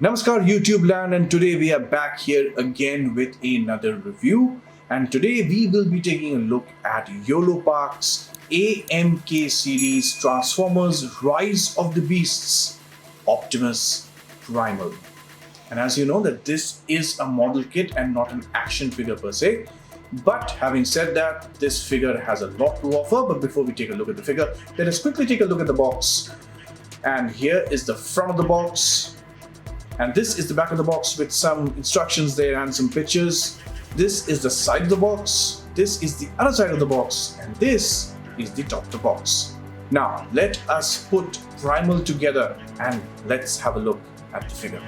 Namaskar YouTube land, and today we are back here again with another review, and today we will be taking a look at Yolopark's AMK series Transformers Rise of the Beasts Optimus Primal. And as you know that this is a model kit and not an action figure per se, but having said that, this figure has a lot to offer. But before we take a look at the figure, let us quickly take a look at the box. And here is the front of the box. And this is the back of the box with some instructions there and some pictures. This is the side of the box. This is the other side of the box. And this is the top of the box. Now, let us put Primal together and let's have a look at the figure.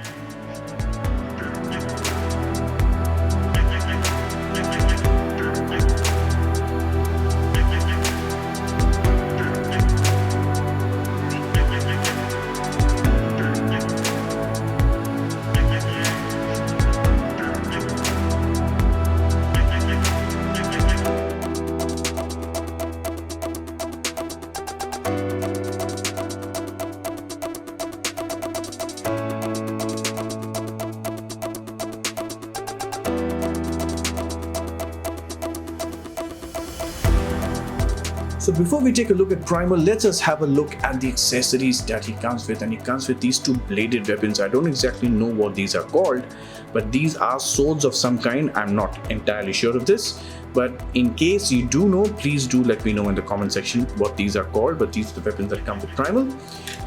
So before we take a look at Primal, let us have a look at the accessories that he comes with. And he comes with these two bladed weapons. I don't exactly know what these are called, but these are swords of some kind. I'm not entirely sure of this, but in case you do know, please do let me know in the comment section what these are called. But these are the weapons that come with Primal.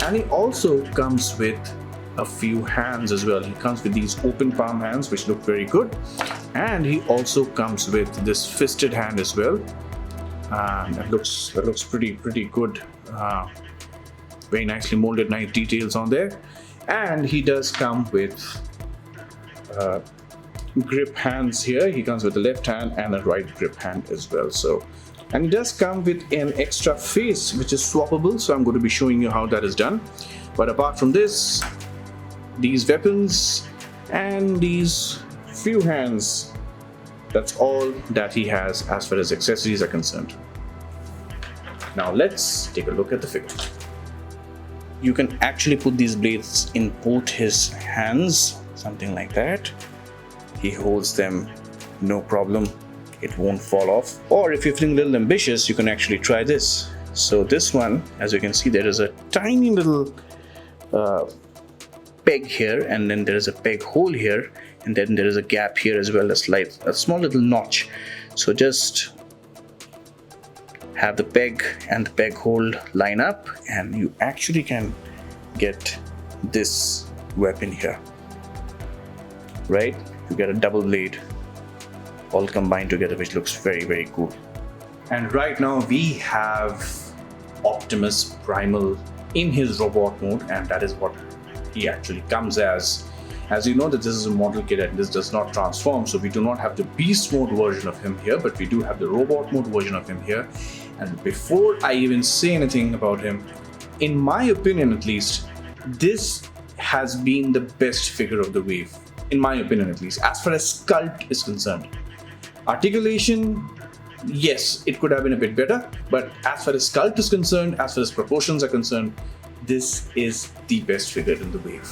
And he also comes with a few hands as well. He comes with these open palm hands, which look very good. And he also comes with this fisted hand as well. That looks pretty good. Very nicely molded, nice details on there. And he does come with grip hands here. He comes with a left hand and a right grip hand as well. And he does come with an extra face which is swappable, so I'm going to be showing you how that is done. But apart from this, these weapons and these few hands, that's all that he has as far as accessories are concerned. Now let's take a look at the figure. You can actually put these blades in both his hands, something like that. He holds them no problem, it won't fall off. Or if you're feeling a little ambitious, you can actually try this. So this one, as you can see, there is a tiny little peg here, and then there is a peg hole here, and then there is a gap here as well, a small little notch. So just have the peg and the peg hole line up, and you actually can get this weapon here, right? You get a double blade all combined together, which looks very cool. And right now we have Optimus Primal in his robot mode, and that is what he actually comes as. As you know that this is a model kit and this does not transform, so we do not have the beast mode version of him here, but we do have the robot mode version of him here. And before I even say anything about him, in my opinion at least, this has been the best figure of the wave. In my opinion at least, as far as Sculpt is concerned. Articulation, yes, it could have been a bit better, but as far as Sculpt is concerned, as far as proportions are concerned, this is the best figure in the wave.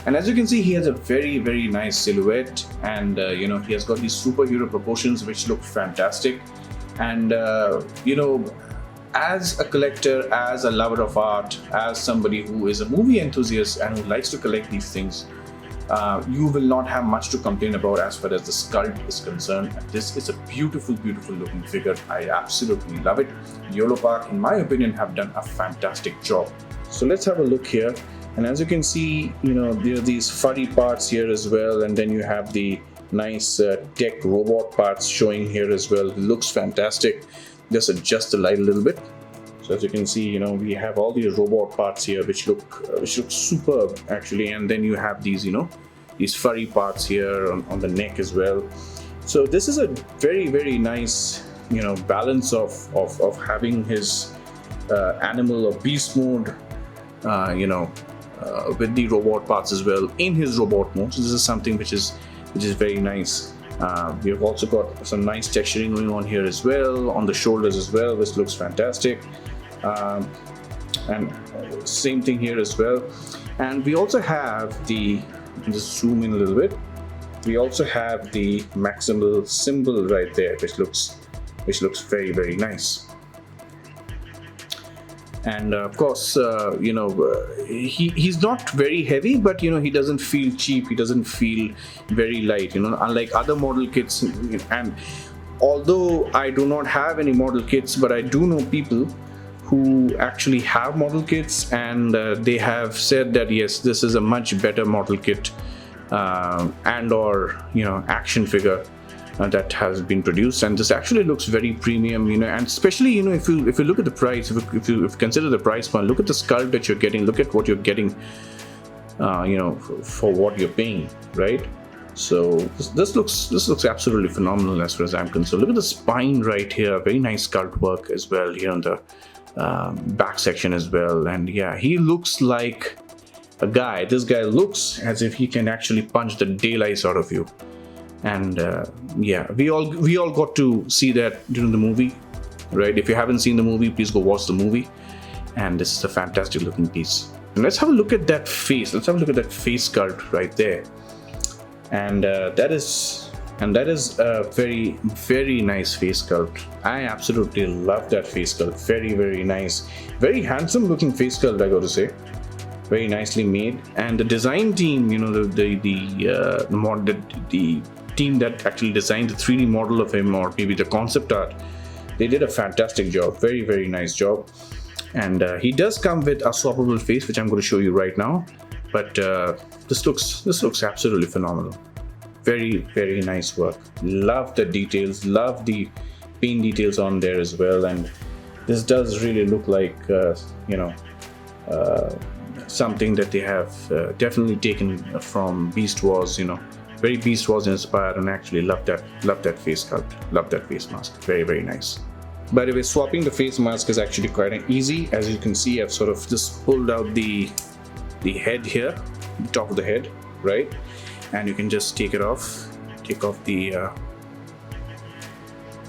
And as you can see, he has a very nice silhouette, and he has got these superhero proportions which look fantastic. And as a collector, as a lover of art, as somebody who is a movie enthusiast and who likes to collect these things, you will not have much to complain about as far as the Sculpt is concerned. This is a beautiful looking figure. I absolutely love it. Yolopark, in my opinion, have done a fantastic job. So let's have a look here. And as you can see, there are these furry parts here as well, and then you have the nice tech robot parts showing here as well. It looks fantastic. Just adjust the light a little bit. So as you can see, we have all these robot parts here which look superb actually. And then you have these, these furry parts here on the neck as well. So this is a very nice, balance of having his animal or beast mode, with the robot parts as well in his robot mode. So this is something which is very nice. We have also got some nice texturing going on here as well, on the shoulders as well, which looks fantastic. And same thing here as well. And we also have the You can just zoom in a little bit. We also have the maximal symbol right there, which looks very, very nice. And of course, he's not very heavy, but he doesn't feel cheap. He doesn't feel very light. Unlike other model kits. And although I do not have any model kits, but I do know people who actually have model kits, and they have said that yes, this is a much better model kit and/or action figure that has been produced, and this actually looks very premium, and especially if you look at the price, if you consider the price point, look at the sculpt that you're getting, look at what you're getting, for what you're paying, right? So this looks absolutely phenomenal as far as I'm concerned. Look at the spine right here, very nice sculpt work as well here on the back section as well, and yeah, he looks like a guy. This guy looks as if he can actually punch the daylights out of you. And yeah, we all got to see that during the movie, right? If you haven't seen the movie, please go watch the movie. And this is a fantastic looking piece. And let's have a look at that face. Let's have a look at that face sculpt right there. And that is a very, very nice face sculpt. I absolutely love that face sculpt. Very, very nice, very handsome looking face sculpt, I got to say. Very nicely made. And the design team, the team that actually designed the 3D model of him, or maybe the concept art, they did a fantastic job. Very, very nice job. And he does come with a swappable face, which I'm going to show you right now. But this looks absolutely phenomenal. Very, very nice work. Love the details, love the paint details on there as well. And this does really look like something that they have definitely taken from Beast Wars, very Beast Wars inspired, and actually love that face sculpt, love that face mask. Very, very nice. By the way, swapping the face mask is actually quite easy. As you can see, I've sort of just pulled out the head here, the top of the head, right? And you can just take off the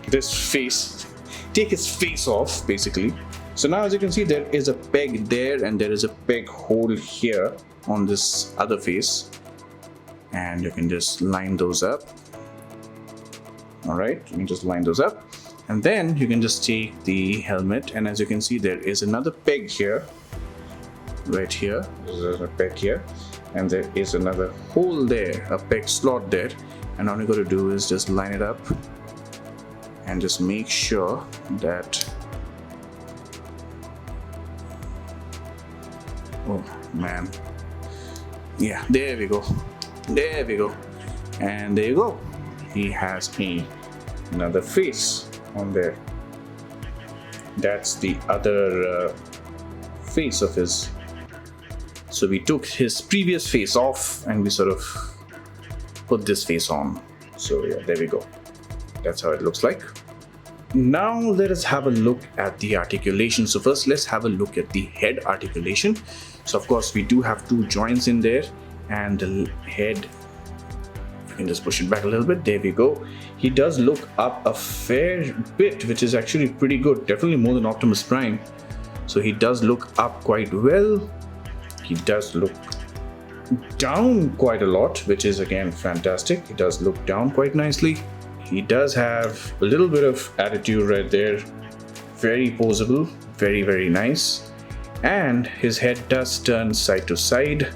this face, take his face off basically. So now, as you can see, there is a peg there and there is a peg hole here on this other face, and you can just line those up. All right, you can just line those up, and then you can just take the helmet, and as you can see, there is another peg here, right here. There's a peg here, and there is another hole there, a peg slot there, and all you got to do is just line it up and just make sure that, oh man, yeah, there we go, and there you go. He has another face on there. That's the other face of his. So we took his previous face off and we sort of put this face on. So yeah, there we go. That's how it looks like. Now let us have a look at the articulation. So first, let's have a look at the head articulation. So of course, we do have two joints in there, and the head, you can just push it back a little bit. There we go. He does look up a fair bit, which is actually pretty good. Definitely more than Optimus Prime. So he does look up quite well. He does look down quite a lot, which is again fantastic. He does look down quite nicely. He does have a little bit of attitude right there. Very poseable, very, very nice. And his head does turn side to side.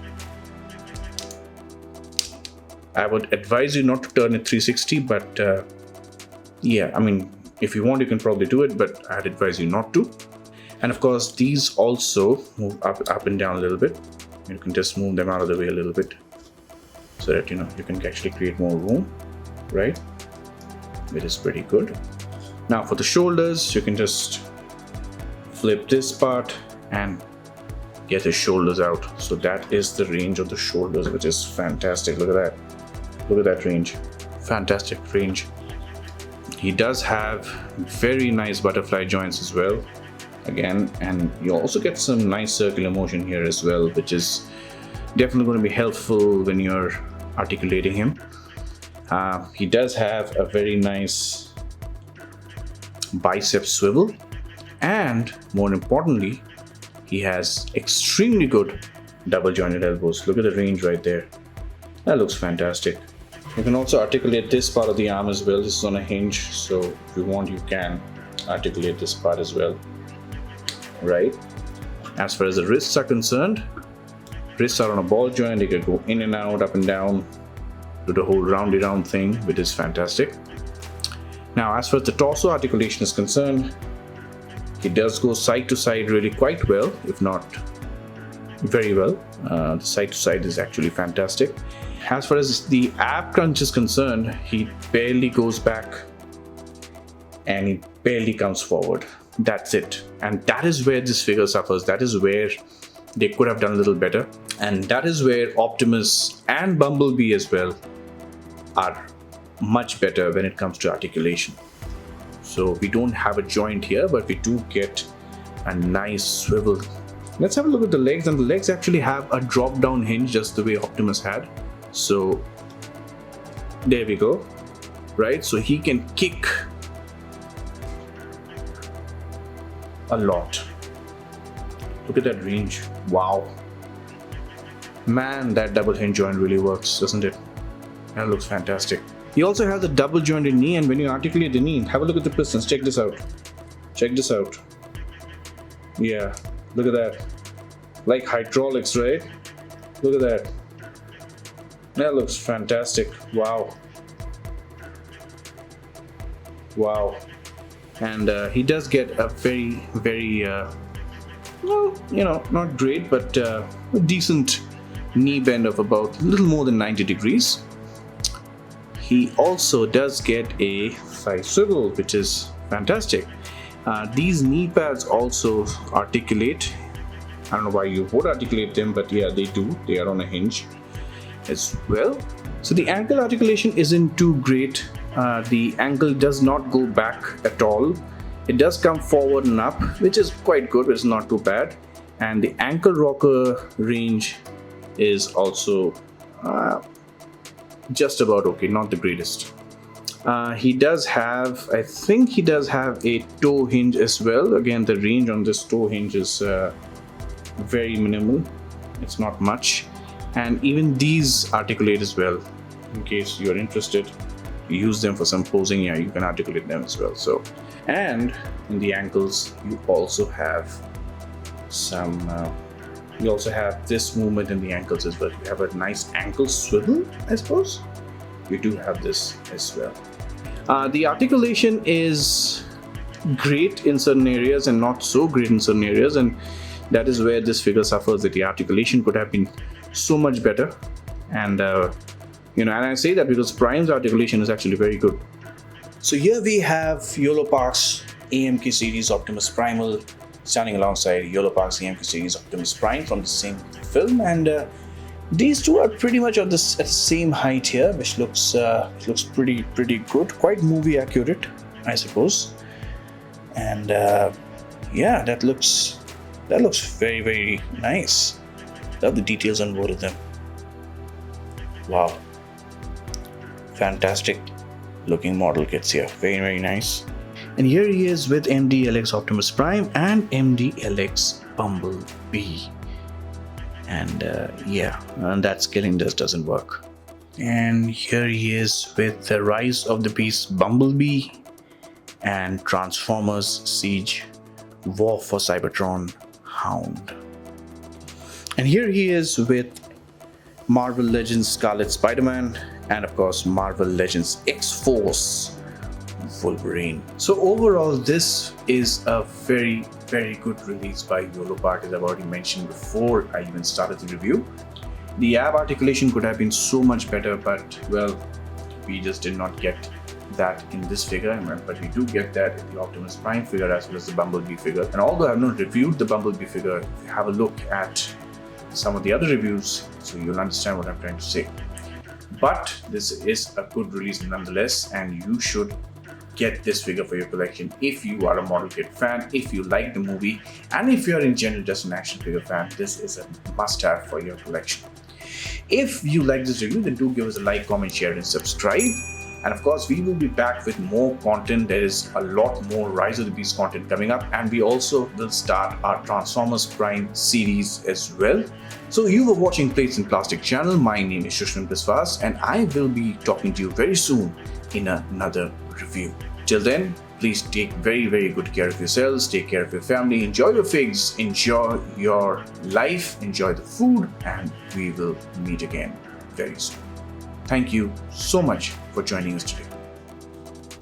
I would advise you not to turn it 360, but yeah, I mean, if you want, you can probably do it, but I'd advise you not to. And of course, these also move up and down a little bit. You can just move them out of the way a little bit so that you can actually create more room, right? It is pretty good. Now for the shoulders, you can just flip this part and get his shoulders out. So that is the range of the shoulders, which is fantastic. Look at that. Look at that range. Fantastic range. He does have very nice butterfly joints as well. Again, and you also get some nice circular motion here as well, which is definitely going to be helpful when you're articulating him. He does have a very nice bicep swivel, and more importantly, he has extremely good double jointed elbows. Look at the range right there. That looks fantastic. You can also articulate this part of the arm as well. This is on a hinge, so if you want, you can articulate this part as well. Right? As far as the wrists are concerned, wrists are on a ball joint. They can go in and out, up and down, do the whole roundy round thing, which is fantastic. Now, as far as the torso articulation is concerned, it does go side to side really quite well, if not very well. The side to side is actually fantastic. As far as the ab crunch is concerned, he barely goes back and he barely comes forward. That's it. And that is where this figure suffers. That is where they could have done a little better. And that is where Optimus and Bumblebee as well are much better when it comes to articulation. So we don't have a joint here, but we do get a nice swivel. Let's have a look at the legs, and the legs actually have a drop down hinge just the way Optimus had. So there we go, right? So he can kick a lot. Look at that range. Wow. Man, that double hinge joint really works, doesn't it? That looks fantastic. He also has a double jointed knee, and when you articulate the knee, have a look at the pistons. Check this out. Check this out. Yeah, look at that. Like hydraulics, right? Look at that. That looks fantastic. Wow. Wow. And he does get a very, well, you know, not great, but a decent knee bend of about a little more than 90 degrees. He also does get a thigh swivel, which is fantastic. These knee pads also articulate. I don't know why you would articulate them, but yeah, they do. They are on a hinge as well. So the ankle articulation isn't too great. The ankle does not go back at all. It does come forward and up, which is quite good, but it's not too bad. And the ankle rocker range is also just about okay, not the greatest. He does have, I think he does have a toe hinge as well. Again, the range on this toe hinge is very minimal. It's not much. And even these articulate as well. In case you're interested, you use them for some posing, yeah, you can articulate them as well. So, and in the ankles, you also have some you also have this movement in the ankles as well. You have a nice ankle swivel, I suppose. You do have this as well. The articulation is great in certain areas and not so great in certain areas, and that is where this figure suffers. That the articulation could have been so much better. And you know, and I say that because Prime's articulation is actually very good. So here we have Yolopark's AMK series Optimus Primal standing alongside Yolopark's AMK series Optimus Prime from the same film, and these two are pretty much at the same height here, which looks pretty good, quite movie accurate, I suppose. And yeah, that looks very nice. Love the details on both of them. Wow, fantastic looking model kits here, very nice. And here he is with MD-LX Optimus Prime and MD-LX Bumblebee. And yeah, and that scaling just doesn't work. And here he is with the Rise of the Beast Bumblebee and Transformers Siege War for Cybertron Hound. And here he is with Marvel Legends Scarlet Spider-Man and of course Marvel Legends X-Force Wolverine. So overall, this is a very good release by Yolopark, as I've already mentioned before I even started the review. The ab articulation could have been so much better, but well, we just did not get that in this figure, but we do get that in the Optimus Prime figure as well as the Bumblebee figure. And although I have not reviewed the Bumblebee figure, if you have a look at some of the other reviews, so you'll understand what I'm trying to say. But this is a good release nonetheless, and you should get this figure for your collection if you are a model kit fan, if you like the movie, and if you are in general just an action figure fan. This is a must-have for your collection. If you like this review, then do give us a like, comment, share, and subscribe. And of course, we will be back with more content. There is a lot more Rise of the Beast content coming up, and we also will start our Transformers Prime series as well. So you were watching Plates in Plastic channel. My name is Shushman Biswas, and I will be talking to you very soon in another review. Till then, please take very good care of yourselves, take care of your family, enjoy your figs, enjoy your life, enjoy the food, and we will meet again very soon. Thank you so much for joining us today.